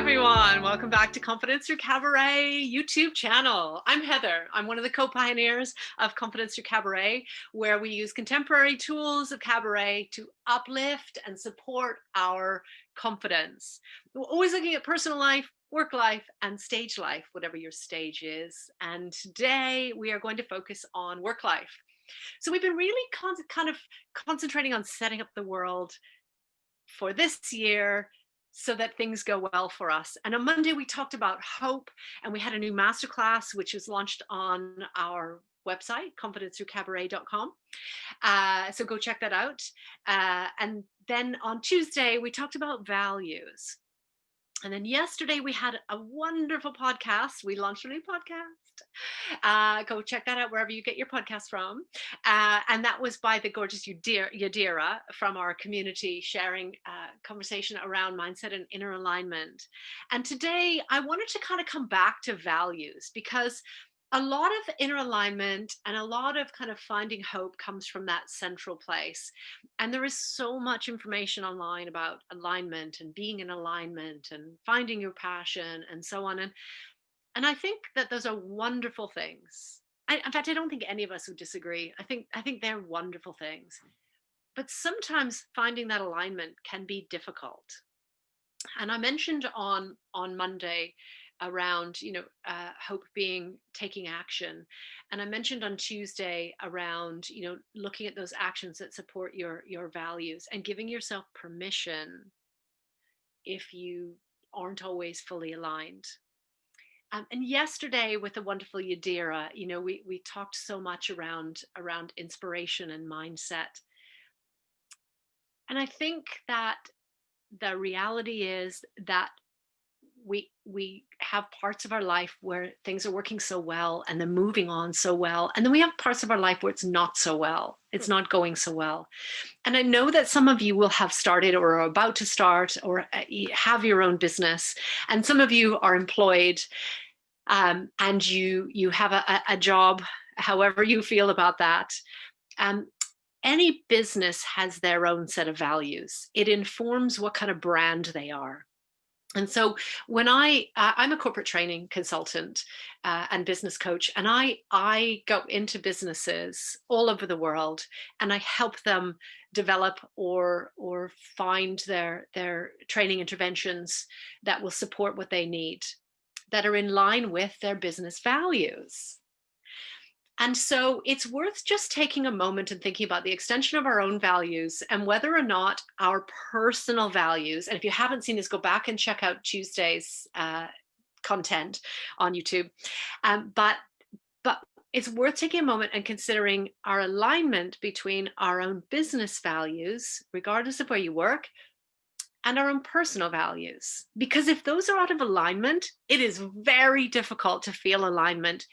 everyone. Welcome back to Confidence Through Cabaret YouTube channel. I'm Heather. I'm one of the co-pioneers of Confidence Through Cabaret, where we use contemporary tools of cabaret to uplift and support our confidence. We're always looking at personal life, work life, and stage life, whatever your stage is. And today we are going to focus on work life. So we've been really kind of concentrating on setting up the world for this year so that things go well for us. And on Monday, we talked about hope, and we had a new masterclass, which was launched on our website, confidencethroughcabaret.com. So go check that out. And then on Tuesday, we talked about values. And then yesterday, we had a wonderful podcast. We launched a new podcast. Go check that out wherever you get your podcast from. And that was by the gorgeous Yadira from our community, sharing conversation around mindset and inner alignment. And today, I wanted to kind of come back to values, because a lot of inner alignment and a lot of kind of finding hope comes from that central place. And there is so much information online about alignment and being in alignment and finding your passion and so on. And I think that those are wonderful things. In fact, I don't think any of us would disagree. I think they're wonderful things. But sometimes finding that alignment can be difficult. And I mentioned on Monday around hope being taking action, and I mentioned on Tuesday around looking at those actions that support your values and giving yourself permission if you aren't always fully aligned. And yesterday with the wonderful Yadira, we talked so much around inspiration and mindset. And I think that the reality is that we have parts of our life where things are working so well and they're moving on so well. And then we have parts of our life where it's not so well. It's not going so well. And I know that some of you will have started or are about to start or have your own business. And some of you are employed and you have a job, however you feel about that. Any business has their own set of values. It informs what kind of brand they are. And so when I'm a corporate training consultant and business coach, and I go into businesses all over the world and I help them develop or find their training interventions that will support what they need, that are in line with their business values. And so it's worth just taking a moment and thinking about the extension of our own values and whether or not our personal values, and if you haven't seen this, go back and check out Tuesday's content on YouTube. But it's worth taking a moment and considering our alignment between our own business values, regardless of where you work, and our own personal values. Because if those are out of alignment, it is very difficult to feel alignment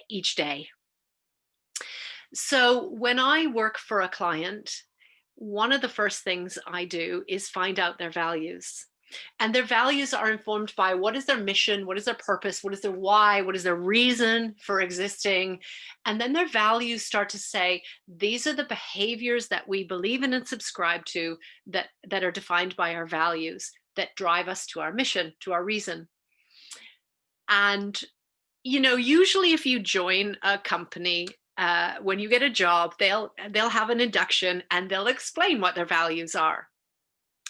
each day. So when I work for a client, one of the first things I do is find out their values. And their values are informed by what is their mission, what is their purpose, what is their why, what is their reason for existing. And then their values start to say, these are the behaviors that we believe in and subscribe to that are defined by our values, that drive us to our mission, to our reason. And, usually if you join a company, when you get a job, they'll have an induction and they'll explain what their values are.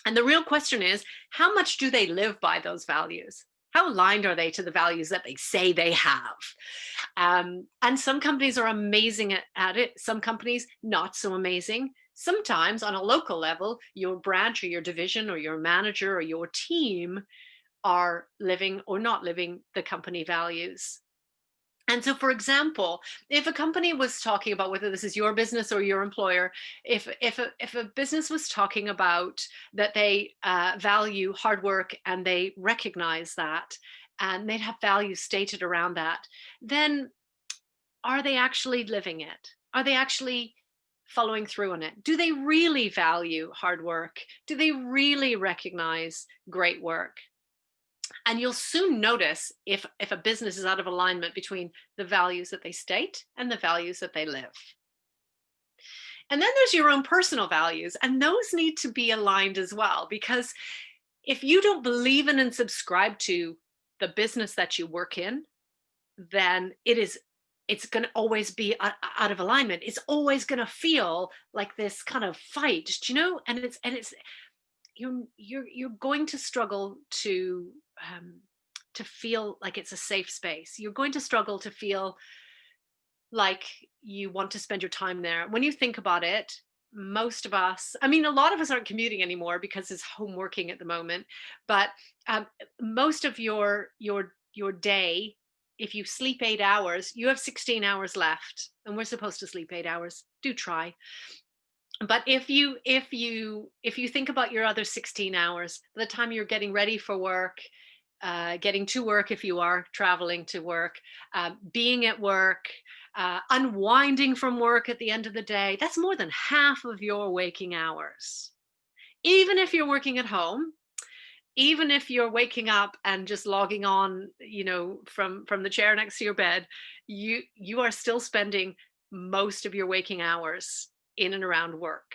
And the real question is, how much do they live by those values? How aligned are they to the values that they say they have? And some companies are amazing at it. Some companies not so amazing. Sometimes on a local level, your branch or your division or your manager or your team are living or not living the company values. And so, for example, if a company was talking about, whether this is your business or your employer, if a business was talking about that they value hard work and they recognize that, and they'd have values stated around that, then are they actually living it? Are they actually following through on it? Do they really value hard work? Do they really recognize great work? And you'll soon notice if a business is out of alignment between the values that they state and the values that they live. And then there's your own personal values, and those need to be aligned as well, because if you don't believe in and subscribe to the business that you work in, then it's going to always be out of alignment. It's always going to feel like this kind of fight, and it's you're going to struggle to feel like it's a safe space. You're going to struggle to feel like you want to spend your time there. When you think about it, most of us, I mean, a lot of us aren't commuting anymore because it's home working at the moment, but most of your day, if you sleep 8 hours, you have 16 hours left, and we're supposed to sleep 8 hours. Do try. But if you think about your other 16 hours, by the time you're getting ready for work, getting to work if you are traveling to work, being at work, unwinding from work at the end of the day, that's more than half of your waking hours. Even if you're working at home, even if you're waking up and just logging on, from the chair next to your bed, you are still spending most of your waking hours in and around work.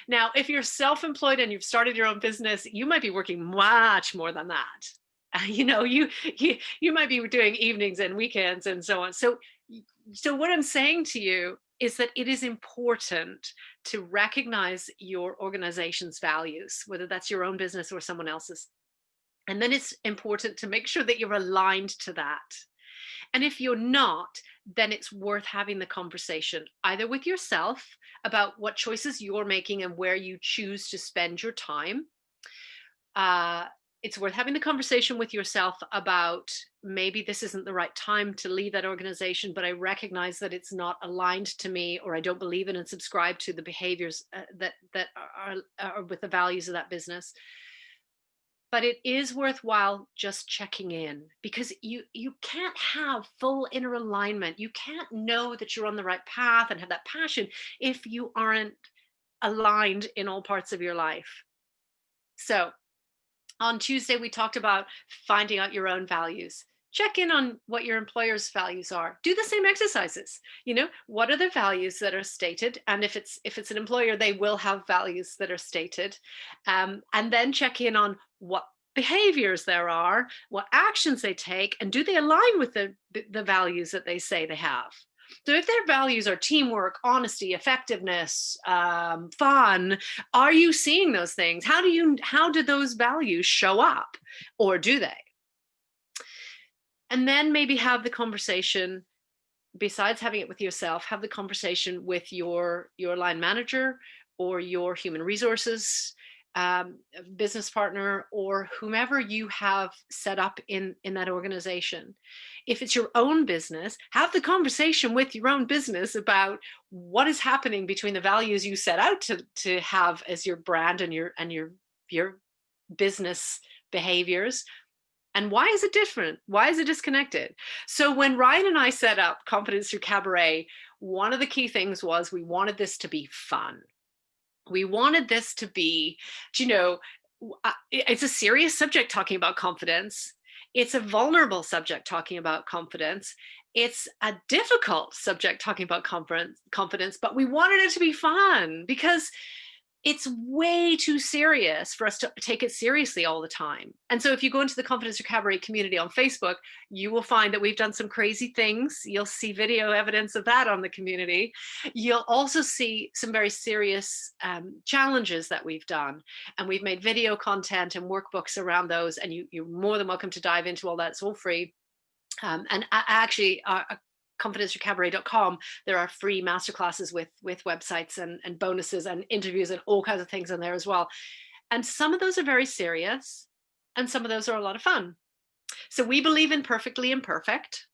Now, if you're self-employed and you've started your own business, you might be working much more than that. You might be doing evenings and weekends and so on. So what I'm saying to you is that it is important to recognize your organization's values, whether that's your own business or someone else's. And then it's important to make sure that you're aligned to that. And if you're not, then it's worth having the conversation either with yourself about what choices you're making and where you choose to spend your time. It's worth having the conversation with yourself about maybe this isn't the right time to leave that organization, but I recognize that it's not aligned to me, or I don't believe in and subscribe to the behaviors that are with the values of that business. But it is worthwhile just checking in, because you can't have full inner alignment. You can't know that you're on the right path and have that passion if you aren't aligned in all parts of your life. So on Tuesday, we talked about finding out your own values. Check in on what your employer's values are. Do the same exercises. What are the values that are stated? And if it's an employer, they will have values that are stated. And then check in on what behaviors there are, what actions they take, and do they align with the values that they say they have? So if their values are teamwork, honesty, effectiveness, fun, are you seeing those things? How do those values show up, or do they? And then maybe have the conversation, besides having it with yourself, have the conversation with your line manager or your human resources business partner, or whomever you have set up in that organization. If it's your own business, have the conversation with your own business about what is happening between the values you set out to have as your brand and your business behaviors. And why is it different? Why is it disconnected? So when Ryan and I set up Confidence Through Cabaret, one of the key things was we wanted this to be fun. We wanted this to be, it's a serious subject talking about confidence. It's a vulnerable subject talking about confidence. It's a difficult subject talking about confidence, but we wanted it to be fun because it's way too serious for us to take it seriously all the time. And so if you go into the Confidence Through Cabaret community on Facebook, you will find that we've done some crazy things. You'll see video evidence of that on the community. You'll also see some very serious challenges that we've done. And we've made video content and workbooks around those. And you're more than welcome to dive into all that. It's all free. And actually, confidencethroughcabaret.com, there are free masterclasses with websites and bonuses and interviews and all kinds of things in there as well. And some of those are very serious, and some of those are a lot of fun. So we believe in perfectly imperfect.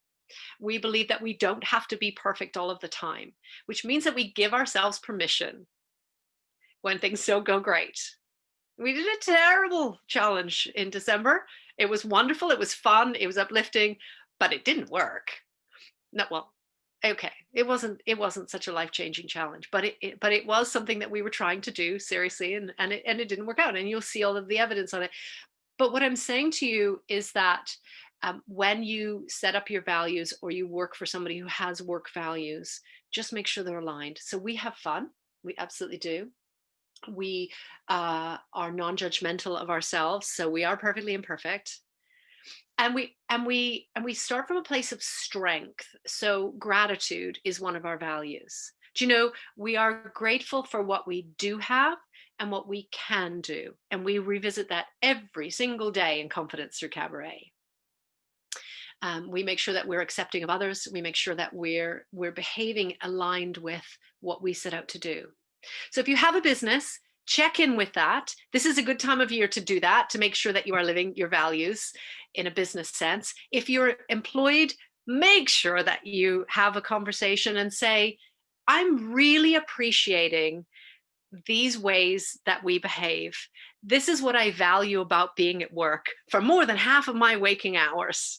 We believe that we don't have to be perfect all of the time, which means that we give ourselves permission when things don't go great. We did a terrible challenge in December. It was wonderful. It was fun. It was uplifting, but it didn't work. No, well, okay. It wasn't such a life-changing challenge, but it was something that we were trying to do seriously, and it didn't work out. And you'll see all of the evidence on it. But what I'm saying to you is that when you set up your values, or you work for somebody who has work values, just make sure they're aligned. So we have fun. We absolutely do. We are non-judgmental of ourselves, so we are perfectly imperfect. And we start from a place of strength. So gratitude is one of our values. Do you know, we are grateful for what we do have and what we can do, and we revisit that every single day in Confidence Through Cabaret. We make sure that we're accepting of others. We make sure that we're behaving aligned with what we set out to do. So if you have a business, check in with that. This is a good time of year to do that, to make sure that you are living your values in a business sense. If you're employed, make sure that you have a conversation and say, I'm really appreciating these ways that we behave. This is what I value about being at work for more than half of my waking hours.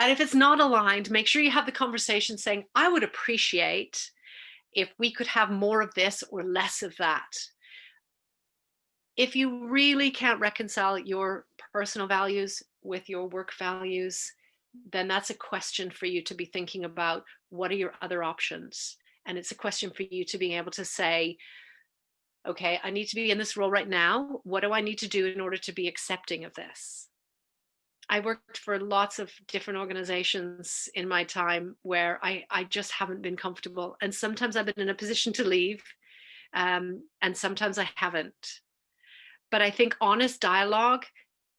And if it's not aligned, make sure you have the conversation saying, I would appreciate if we could have more of this or less of that. If you really can't reconcile your personal values with your work values, then that's a question for you to be thinking about. What are your other options? And it's a question for you to be able to say, okay, I need to be in this role right now. What do I need to do in order to be accepting of this? I worked for lots of different organizations in my time where I just haven't been comfortable. And sometimes I've been in a position to leave, and sometimes I haven't. But I think honest dialogue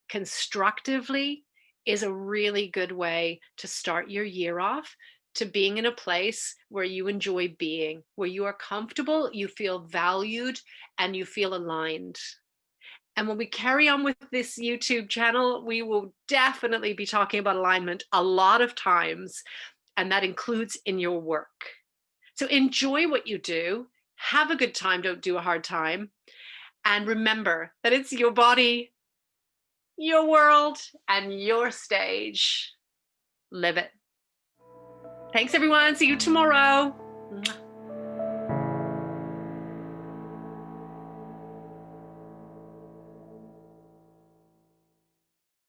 constructively is a really good way to start your year off, to being in a place where you enjoy being, where you are comfortable, you feel valued, and you feel aligned. And when we carry on with this YouTube channel, we will definitely be talking about alignment a lot of times, and that includes in your work. So enjoy what you do, have a good time, don't do a hard time, and remember that it's your body, your world, and your stage. Live it. Thanks, everyone. See you tomorrow.